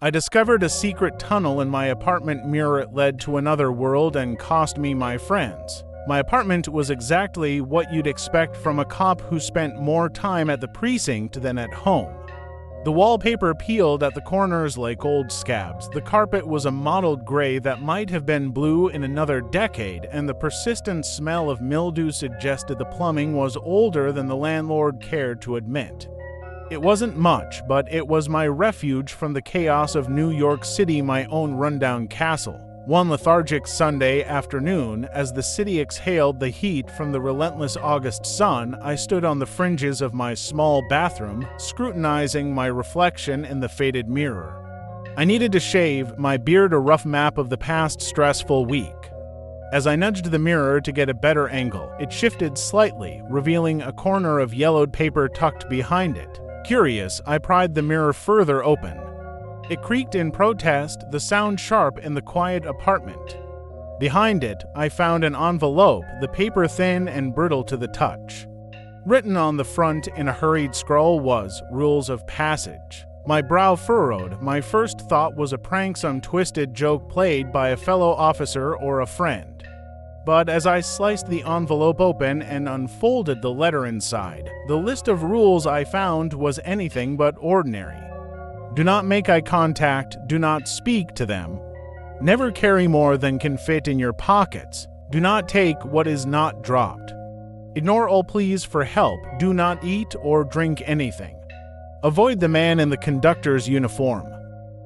I discovered a secret tunnel in my apartment mirror. It led to another world and cost me my friends. My apartment was exactly what you'd expect from a cop who spent more time at the precinct than at home. The wallpaper peeled at the corners like old scabs. The carpet was a mottled gray that might have been blue in another decade, and the persistent smell of mildew suggested the plumbing was older than the landlord cared to admit. It wasn't much, but it was my refuge from the chaos of New York City, my own rundown castle. One lethargic Sunday afternoon, as the city exhaled the heat from the relentless August sun, I stood on the fringes of my small bathroom, scrutinizing my reflection in the faded mirror. I needed to shave, my beard a rough map of the past stressful week. As I nudged the mirror to get a better angle, it shifted slightly, revealing a corner of yellowed paper tucked behind it. Curious, I pried the mirror further open. It creaked in protest, the sound sharp in the quiet apartment. Behind it, I found an envelope, the paper thin and brittle to the touch. Written on the front in a hurried scroll was "Rules of Passage." My brow furrowed. My first thought was a prank, some twisted joke played by a fellow officer or a friend. But as I sliced the envelope open and unfolded the letter inside, the list of rules I found was anything but ordinary. Do not make eye contact, do not speak to them. Never carry more than can fit in your pockets. Do not take what is not dropped. Ignore all pleas for help, do not eat or drink anything. Avoid the man in the conductor's uniform.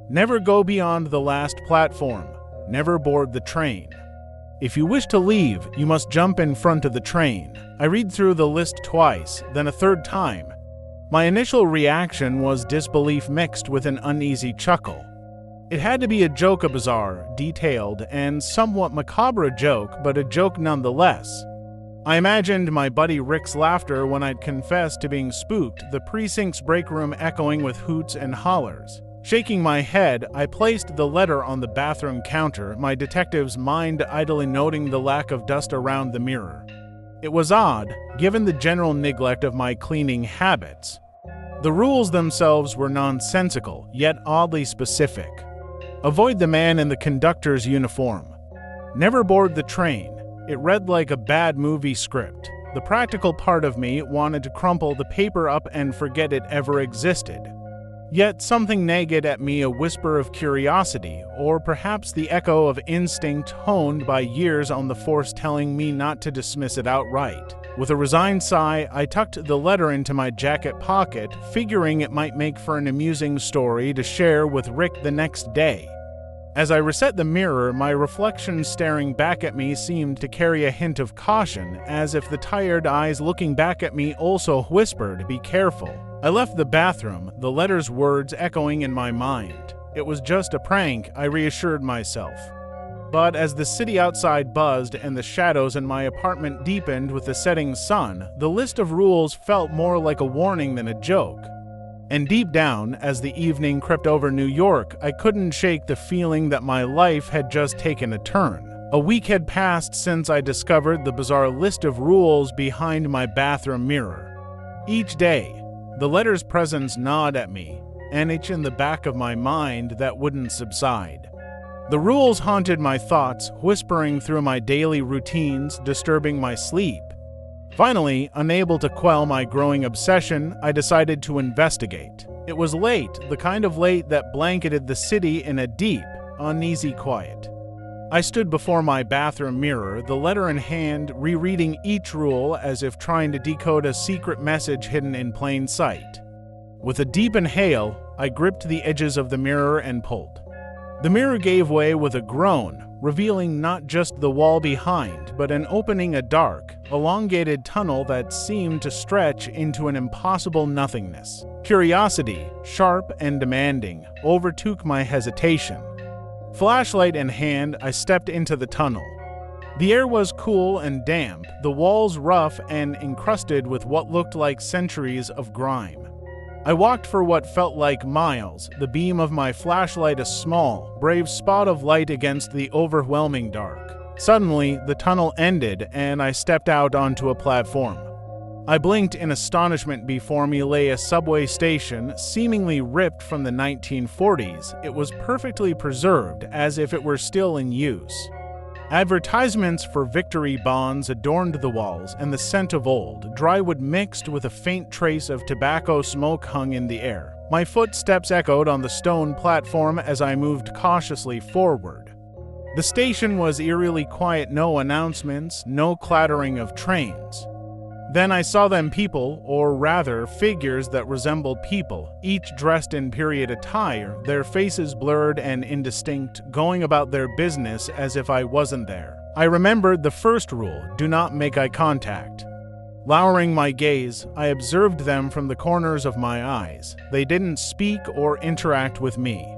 Never go beyond the last platform. Never board the train. If you wish to leave, you must jump in front of the train. I read through the list twice, then a third time. My initial reaction was disbelief mixed with an uneasy chuckle. It had to be a joke, a bizarre, detailed, and somewhat macabre joke, but a joke nonetheless. I imagined my buddy Rick's laughter when I'd confessed to being spooked, the precinct's break room echoing with hoots and hollers. Shaking my head, I placed the letter on the bathroom counter, my detective's mind idly noting the lack of dust around the mirror. It was odd, given the general neglect of my cleaning habits. The rules themselves were nonsensical, yet oddly specific. Avoid the man in the conductor's uniform. Never board the train. It read like a bad movie script. The practical part of me wanted to crumple the paper up and forget it ever existed. Yet something nagged at me, a whisper of curiosity, or perhaps the echo of instinct honed by years on the force telling me not to dismiss it outright. With a resigned sigh, I tucked the letter into my jacket pocket, figuring it might make for an amusing story to share with Rick the next day. As I reset the mirror, my reflection staring back at me seemed to carry a hint of caution, as if the tired eyes looking back at me also whispered, "Be careful." I left the bathroom, the letter's words echoing in my mind. It was just a prank, I reassured myself. But as the city outside buzzed and the shadows in my apartment deepened with the setting sun, the list of rules felt more like a warning than a joke. And deep down, as the evening crept over New York, I couldn't shake the feeling that my life had just taken a turn. A week had passed since I discovered the bizarre list of rules behind my bathroom mirror. Each day, the letter's presence gnawed at me, an itch in the back of my mind that wouldn't subside. The rules haunted my thoughts, whispering through my daily routines, disturbing my sleep. Finally, unable to quell my growing obsession, I decided to investigate. It was late, the kind of late that blanketed the city in a deep, uneasy quiet. I stood before my bathroom mirror, the letter in hand, rereading each rule as if trying to decode a secret message hidden in plain sight. With a deep inhale, I gripped the edges of the mirror and pulled. The mirror gave way with a groan, revealing not just the wall behind, but an opening, a dark, elongated tunnel that seemed to stretch into an impossible nothingness. Curiosity, sharp and demanding, overtook my hesitation. Flashlight in hand, I stepped into the tunnel. The air was cool and damp, the walls rough and encrusted with what looked like centuries of grime. I walked for what felt like miles, the beam of my flashlight a small, brave spot of light against the overwhelming dark. Suddenly, the tunnel ended and I stepped out onto a platform. I blinked in astonishment. Before me lay a subway station, seemingly ripped from the 1940s. It was perfectly preserved, as if it were still in use. Advertisements for victory bonds adorned the walls, and the scent of old, dry wood mixed with a faint trace of tobacco smoke hung in the air. My footsteps echoed on the stone platform as I moved cautiously forward. The station was eerily quiet, no announcements, no clattering of trains. Then I saw them people, or rather, figures that resembled people, each dressed in period attire, their faces blurred and indistinct, going about their business as if I wasn't there. I remembered the first rule: do not make eye contact. Lowering my gaze, I observed them from the corners of my eyes. They didn't speak or interact with me.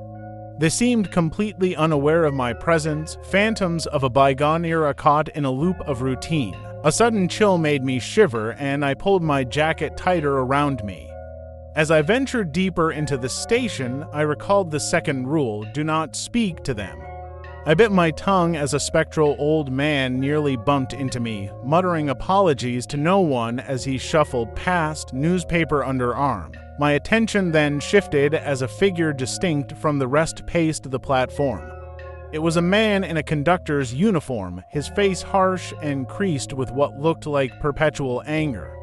They seemed completely unaware of my presence, phantoms of a bygone era caught in a loop of routine. A sudden chill made me shiver, and I pulled my jacket tighter around me. As I ventured deeper into the station, I recalled the second rule: do not speak to them. I bit my tongue as a spectral old man nearly bumped into me, muttering apologies to no one as he shuffled past, newspaper under arm. My attention then shifted as a figure distinct from the rest paced the platform. It was a man in a conductor's uniform, his face harsh and creased with what looked like perpetual anger.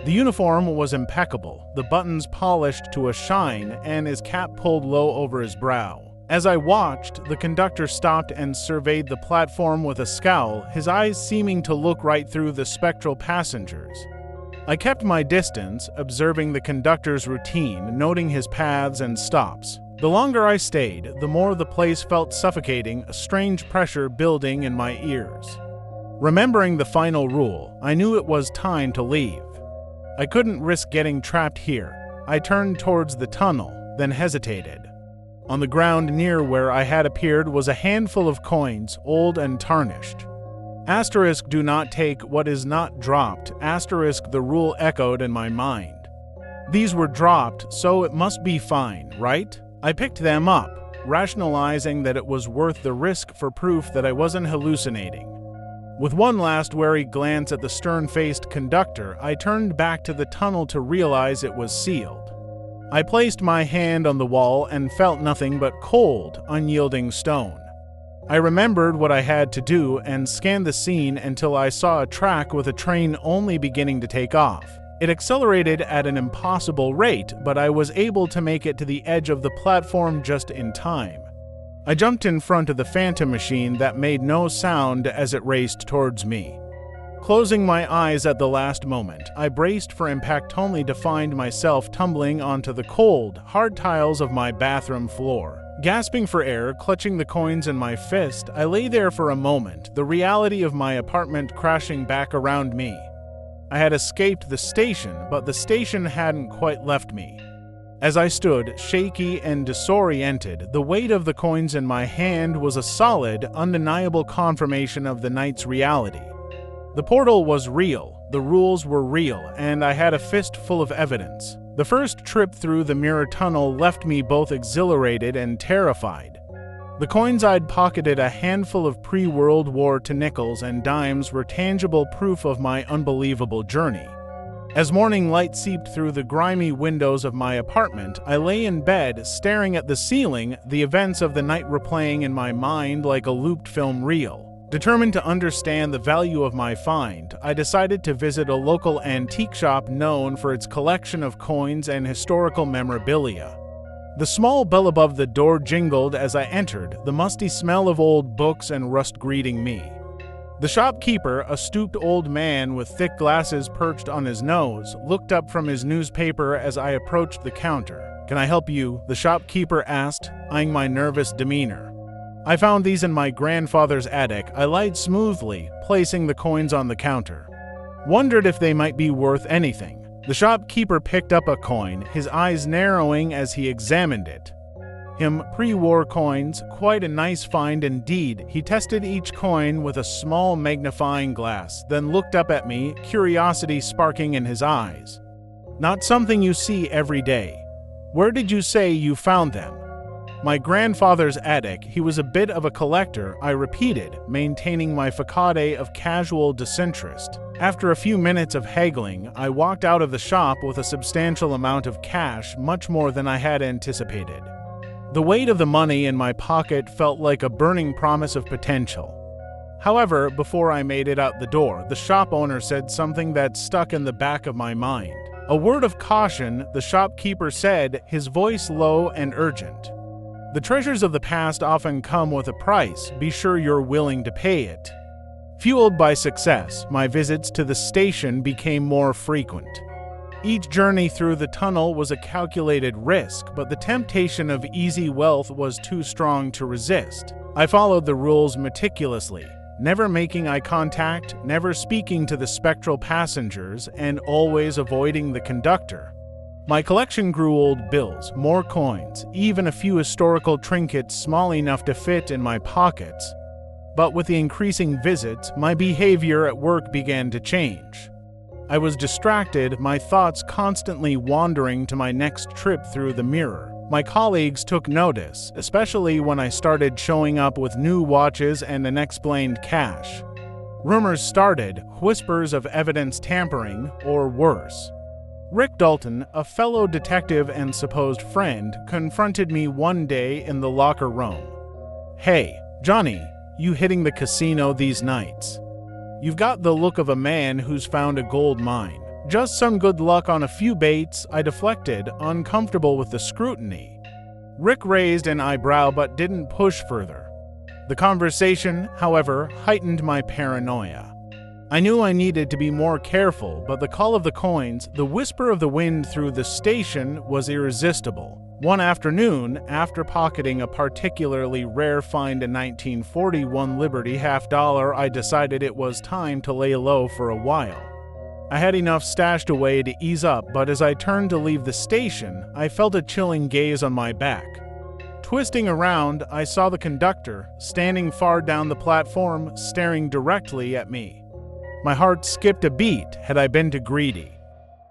The uniform was impeccable, the buttons polished to a shine, and his cap pulled low over his brow. As I watched, the conductor stopped and surveyed the platform with a scowl, his eyes seeming to look right through the spectral passengers. I kept my distance, observing the conductor's routine, noting his paths and stops. The longer I stayed, the more the place felt suffocating, a strange pressure building in my ears. Remembering the final rule, I knew it was time to leave. I couldn't risk getting trapped here. I turned towards the tunnel, then hesitated. On the ground near where I had appeared was a handful of coins, old and tarnished. Asterisk, do not take what is not dropped. Asterisk, the rule echoed in my mind. These were dropped, so it must be fine, right? I picked them up, rationalizing that it was worth the risk for proof that I wasn't hallucinating. With one last wary glance at the stern-faced conductor, I turned back to the tunnel to realize it was sealed. I placed my hand on the wall and felt nothing but cold, unyielding stone. I remembered what I had to do and scanned the scene until I saw a track with a train only beginning to take off. It accelerated at an impossible rate, but I was able to make it to the edge of the platform just in time. I jumped in front of the phantom machine that made no sound as it raced towards me. Closing my eyes at the last moment, I braced for impact only to find myself tumbling onto the cold, hard tiles of my bathroom floor. Gasping for air, clutching the coins in my fist, I lay there for a moment, the reality of my apartment crashing back around me. I had escaped the station, but the station hadn't quite left me. As I stood, shaky and disoriented, the weight of the coins in my hand was a solid, undeniable confirmation of the night's reality. The portal was real, the rules were real, and I had a fist full of evidence. The first trip through the mirror tunnel left me both exhilarated and terrified. The coins I'd pocketed, a handful of pre-World War II nickels and dimes, were tangible proof of my unbelievable journey. As morning light seeped through the grimy windows of my apartment, I lay in bed, staring at the ceiling, the events of the night replaying in my mind like a looped film reel. Determined to understand the value of my find, I decided to visit a local antique shop known for its collection of coins and historical memorabilia. The small bell above the door jingled as I entered, the musty smell of old books and rust greeting me. The shopkeeper, a stooped old man with thick glasses perched on his nose, looked up from his newspaper as I approached the counter. "Can I help you?" the shopkeeper asked, eyeing my nervous demeanor. "I found these in my grandfather's attic," I lied smoothly, placing the coins on the counter. "Wondered if they might be worth anything." The shopkeeper picked up a coin, his eyes narrowing as he examined it. Pre-war coins, quite a nice find indeed. He tested each coin with a small magnifying glass, then looked up at me, curiosity sparking in his eyes. "Not something you see every day. Where did you say you found them?" "My grandfather's attic. He was a bit of a collector," I repeated, maintaining my facade of casual disinterest. After a few minutes of haggling, I walked out of the shop with a substantial amount of cash, much more than I had anticipated. The weight of the money in my pocket felt like a burning promise of potential. However, before I made it out the door, the shop owner said something that stuck in the back of my mind. A word of caution, the shopkeeper said, his voice low and urgent. The treasures of the past often come with a price. Be sure you're willing to pay it. Fueled by success, my visits to the station became more frequent. Each journey through the tunnel was a calculated risk, but the temptation of easy wealth was too strong to resist. I followed the rules meticulously, never making eye contact, never speaking to the spectral passengers, and always avoiding the conductor. My collection grew: old bills, more coins, even a few historical trinkets small enough to fit in my pockets. But with the increasing visits, my behavior at work began to change. I was distracted, my thoughts constantly wandering to my next trip through the mirror. My colleagues took notice, especially when I started showing up with new watches and unexplained cash. Rumors started, whispers of evidence tampering, or worse. Rick Dalton, a fellow detective and supposed friend, confronted me one day in the locker room. "Hey, Johnny, you hitting the casino these nights? You've got the look of a man who's found a gold mine." "Just some good luck on a few baits," I deflected, uncomfortable with the scrutiny. Rick raised an eyebrow but didn't push further. The conversation, however, heightened my paranoia. I knew I needed to be more careful, but the call of the coins, the whisper of the wind through the station, was irresistible. One afternoon, after pocketing a particularly rare find, a 1941 Liberty $50, I decided it was time to lay low for a while. I had enough stashed away to ease up, but as I turned to leave the station, I felt a chilling gaze on my back. Twisting around, I saw the conductor, standing far down the platform, staring directly at me. My heart skipped a beat had I been too greedy.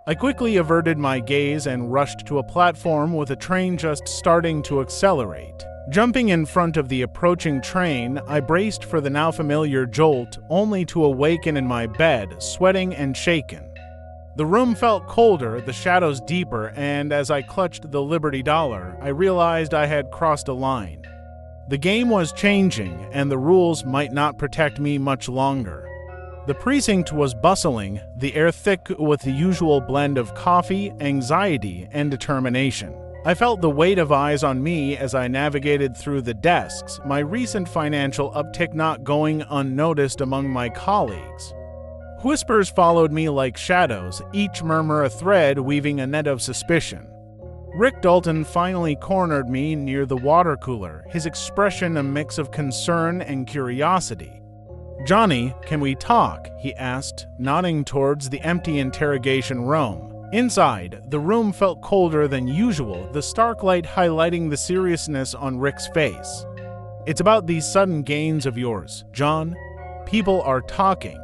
I quickly averted my gaze and rushed to a platform with a train just starting to accelerate. Jumping in front of the approaching train, I braced for the now familiar jolt, only to awaken in my bed, sweating and shaken. The room felt colder, the shadows deeper, and as I clutched the Liberty dollar, I realized I had crossed a line. The game was changing, and the rules might not protect me much longer. The precinct was bustling, the air thick with the usual blend of coffee, anxiety, and determination. I felt the weight of eyes on me as I navigated through the desks, my recent financial uptick not going unnoticed among my colleagues. Whispers followed me like shadows, each murmur a thread weaving a net of suspicion. Rick Dalton finally cornered me near the water cooler, his expression a mix of concern and curiosity. "Johnny, can we talk?" he asked, nodding towards the empty interrogation room. Inside, the room felt colder than usual, the stark light highlighting the seriousness on Rick's face. "It's about these sudden gains of yours, John. People are talking.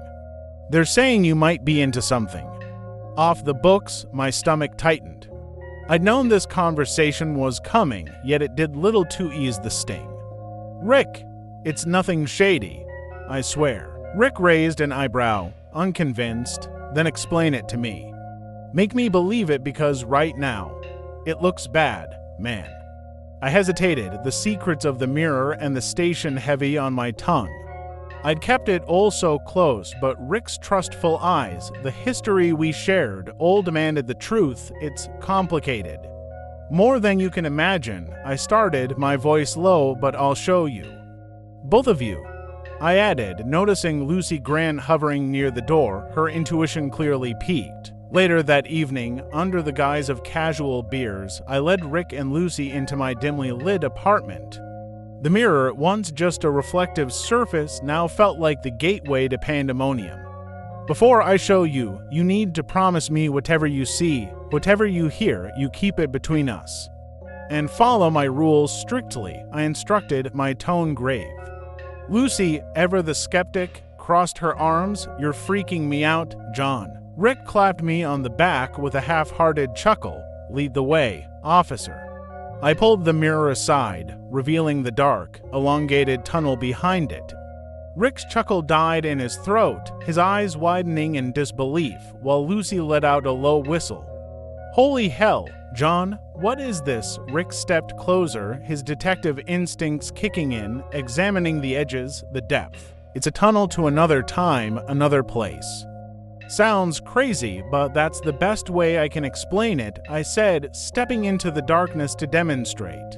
They're saying you might be into something." Off the books, my stomach tightened. I'd known this conversation was coming, yet it did little to ease the sting. "Rick, it's nothing shady, I swear." Rick raised an eyebrow, unconvinced, then explain it to me. "Make me believe it, because right now, it looks bad, man." I hesitated, the secrets of the mirror and the station heavy on my tongue. I'd kept it all so close, but Rick's trustful eyes, the history we shared, all demanded the truth. "It's complicated. More than you can imagine," I started, my voice low, "but I'll show you. Both of you," I added, noticing Lucy Grant hovering near the door, her intuition clearly piqued. Later that evening, under the guise of casual beers, I led Rick and Lucy into my dimly lit apartment. The mirror, once just a reflective surface, now felt like the gateway to pandemonium. "Before I show you, you need to promise me whatever you see, whatever you hear, you keep it between us. And follow my rules strictly," I instructed, my tone grave. Lucy, ever the skeptic, crossed her arms. "You're freaking me out, John." Rick clapped me on the back with a half-hearted chuckle. "Lead the way, officer." I pulled the mirror aside, revealing the dark, elongated tunnel behind it. Rick's chuckle died in his throat, his eyes widening in disbelief, while Lucy let out a low whistle. Holy hell, John, what is this? Rick stepped closer, his detective instincts kicking in, examining the edges, the depth. It's a tunnel to another time, another place. Sounds crazy, but that's the best way I can explain it, I said, stepping into the darkness to demonstrate.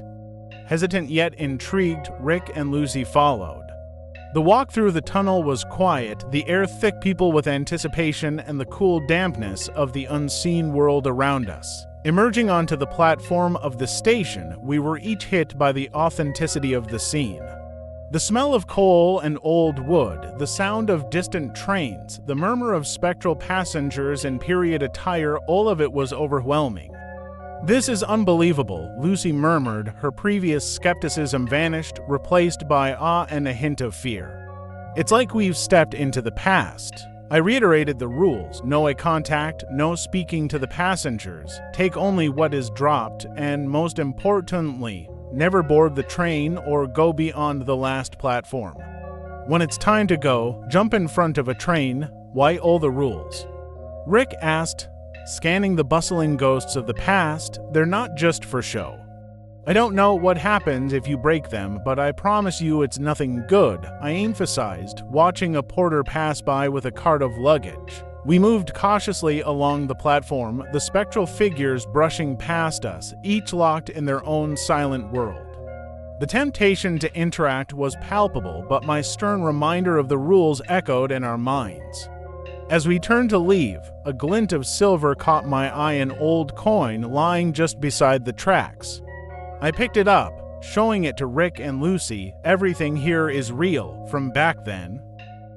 Hesitant yet intrigued, Rick and Lucy followed. The walk through the tunnel was quiet, the air thick people with anticipation and the cool dampness of the unseen world around us. Emerging onto the platform of the station, we were each hit by the authenticity of the scene. The smell of coal and old wood, the sound of distant trains, the murmur of spectral passengers in period attire, all of it was overwhelming. This is unbelievable, Lucy murmured, her previous skepticism vanished, replaced by awe and a hint of fear. It's like we've stepped into the past. I reiterated the rules: no eye contact, no speaking to the passengers, take only what is dropped, and most importantly, never board the train or go beyond the last platform. When it's time to go, jump in front of a train. Why all the rules? Rick asked, scanning the bustling ghosts of the past. They're not just for show. I don't know what happens if you break them, but I promise you it's nothing good, I emphasized, watching a porter pass by with a cart of luggage. We moved cautiously along the platform, the spectral figures brushing past us, each locked in their own silent world. The temptation to interact was palpable, but my stern reminder of the rules echoed in our minds. As we turned to leave, a glint of silver caught my eye, an old coin lying just beside the tracks. I picked it up, showing it to Rick and Lucy. Everything here is real, from back then.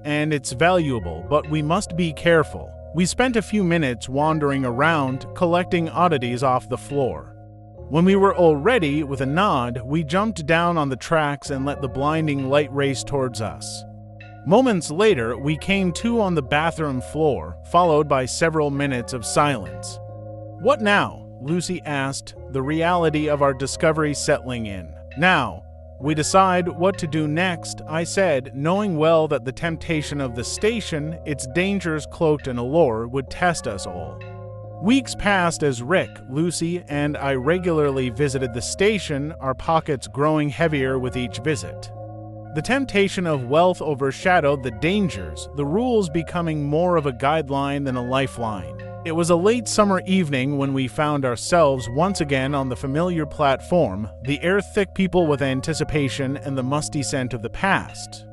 And it's valuable, but we must be careful. We spent a few minutes wandering around, collecting oddities off the floor. When we were all ready, with a nod, we jumped down on the tracks and let the blinding light race towards us. Moments later, we came to on the bathroom floor, followed by several minutes of silence. What now? Lucy asked, the reality of our discovery settling in. Now, we decide what to do next, I said, knowing well that the temptation of the station, its dangers cloaked in allure, would test us all. Weeks passed as Rick, Lucy, and I regularly visited the station, our pockets growing heavier with each visit. The temptation of wealth overshadowed the dangers, the rules becoming more of a guideline than a lifeline. It was a late summer evening when we found ourselves once again on the familiar platform, the air thick people with anticipation and the musty scent of the past.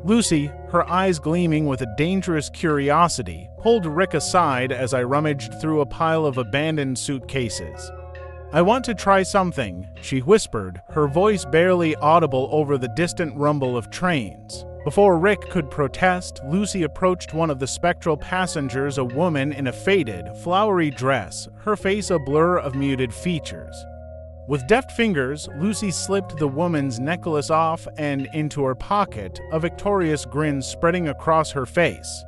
Lucy, her eyes gleaming with a dangerous curiosity, pulled Rick aside as I rummaged through a pile of abandoned suitcases. I want to try something, she whispered, her voice barely audible over the distant rumble of trains. Before Rick could protest, Lucy approached one of the spectral passengers, a woman in a faded, flowery dress, her face a blur of muted features. With deft fingers, Lucy slipped the woman's necklace off and into her pocket, a victorious grin spreading across her face.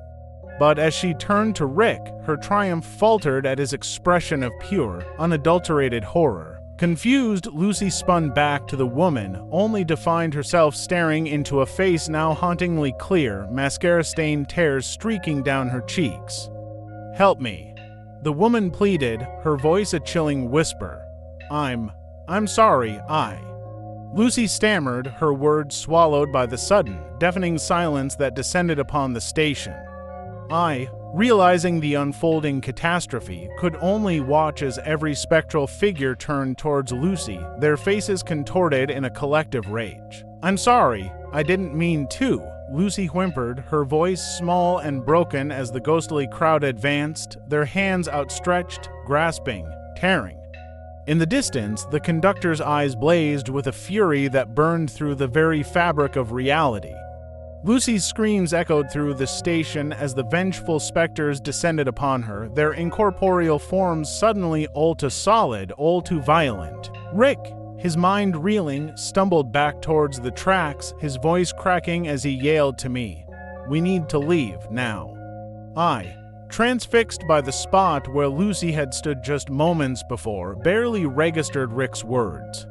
But as she turned to Rick, her triumph faltered at his expression of pure, unadulterated horror. Confused, Lucy spun back to the woman, only to find herself staring into a face now hauntingly clear, mascara-stained tears streaking down her cheeks. "Help me," the woman pleaded, her voice a chilling whisper. I'm sorry, Lucy stammered, her words swallowed by the sudden, deafening silence that descended upon the station. I, realizing the unfolding catastrophe, could only watch as every spectral figure turned towards Lucy, their faces contorted in a collective rage. "I'm sorry, I didn't mean to," Lucy whimpered, her voice small and broken as the ghostly crowd advanced, their hands outstretched, grasping, tearing. In the distance, the conductor's eyes blazed with a fury that burned through the very fabric of reality. Lucy's screams echoed through the station as the vengeful specters descended upon her, their incorporeal forms suddenly all too solid, all too violent. Rick, his mind reeling, stumbled back towards the tracks, his voice cracking as he yelled to me, "We need to leave, now." I, transfixed by the spot where Lucy had stood just moments before, barely registered Rick's words.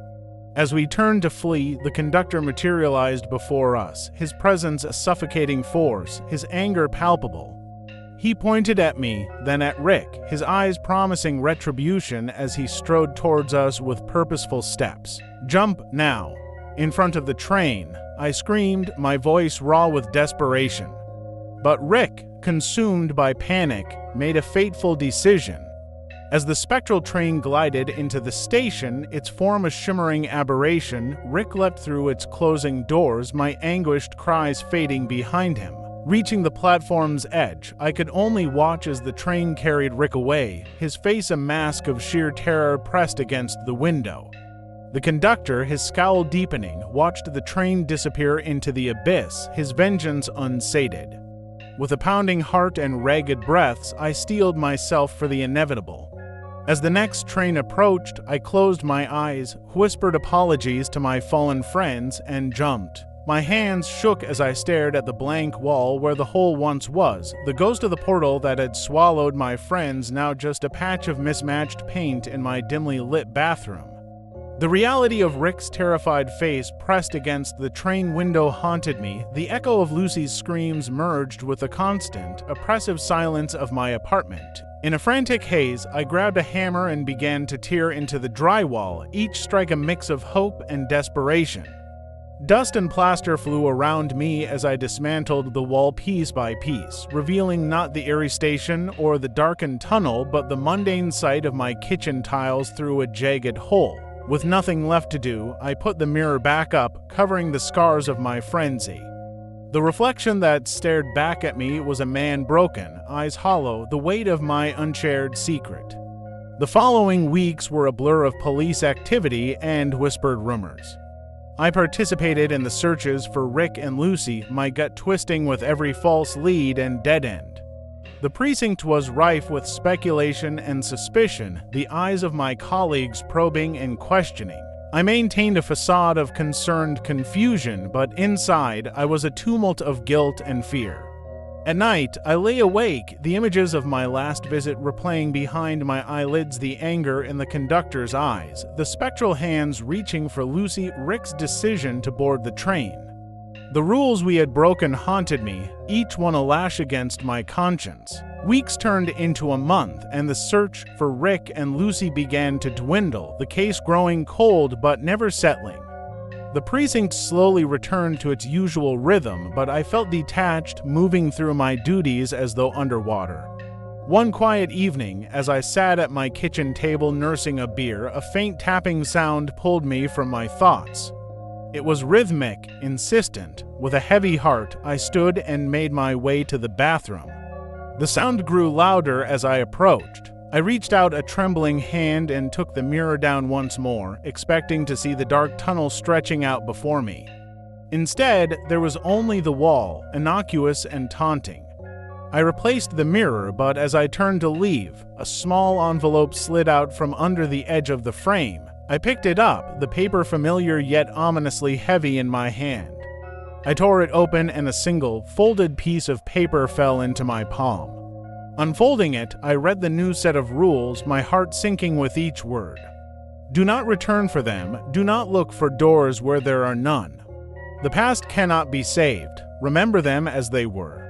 As we turned to flee, the conductor materialized before us, his presence a suffocating force, his anger palpable. He pointed at me, then at Rick, his eyes promising retribution as he strode towards us with purposeful steps. "Jump now!" In front of the train, I screamed, my voice raw with desperation. But Rick, consumed by panic, made a fateful decision. As the spectral train glided into the station, its form a shimmering aberration, Rick leapt through its closing doors, my anguished cries fading behind him. Reaching the platform's edge, I could only watch as the train carried Rick away, his face a mask of sheer terror pressed against the window. The conductor, his scowl deepening, watched the train disappear into the abyss, his vengeance unsated. With a pounding heart and ragged breaths, I steeled myself for the inevitable. As the next train approached, I closed my eyes, whispered apologies to my fallen friends, and jumped. My hands shook as I stared at the blank wall where the hole once was, the ghost of the portal that had swallowed my friends, now just a patch of mismatched paint in my dimly lit bathroom. The reality of Rick's terrified face pressed against the train window haunted me. The echo of Lucy's screams merged with the constant, oppressive silence of my apartment. In a frantic haze, I grabbed a hammer and began to tear into the drywall, each strike a mix of hope and desperation. Dust and plaster flew around me as I dismantled the wall piece by piece, revealing not the eerie station or the darkened tunnel, but the mundane sight of my kitchen tiles through a jagged hole. With nothing left to do, I put the mirror back up, covering the scars of my frenzy. The reflection that stared back at me was a man broken, eyes hollow, the weight of my unshared secret. The following weeks were a blur of police activity and whispered rumors. I participated in the searches for Rick and Lucy, my gut twisting with every false lead and dead end. The precinct was rife with speculation and suspicion, the eyes of my colleagues probing and questioning. I maintained a facade of concerned confusion, but inside I was a tumult of guilt and fear. At night, I lay awake, the images of my last visit replaying behind my eyelids, the anger in the conductor's eyes, the spectral hands reaching for Lucy, Rick's decision to board the train. The rules we had broken haunted me, each one a lash against my conscience. Weeks turned into a month, and the search for Rick and Lucy began to dwindle, the case growing cold but never settling. The precinct slowly returned to its usual rhythm, but I felt detached, moving through my duties as though underwater. One quiet evening, as I sat at my kitchen table nursing a beer, a faint tapping sound pulled me from my thoughts. It was rhythmic, insistent. With a heavy heart, I stood and made my way to the bathroom. The sound grew louder as I approached. I reached out a trembling hand and took the mirror down once more, expecting to see the dark tunnel stretching out before me. Instead, there was only the wall, innocuous and taunting. I replaced the mirror, but as I turned to leave, a small envelope slid out from under the edge of the frame. I picked it up, the paper familiar yet ominously heavy in my hand. I tore it open and a single, folded piece of paper fell into my palm. Unfolding it, I read the new set of rules, my heart sinking with each word. Do not return for them, do not look for doors where there are none. The past cannot be saved, remember them as they were.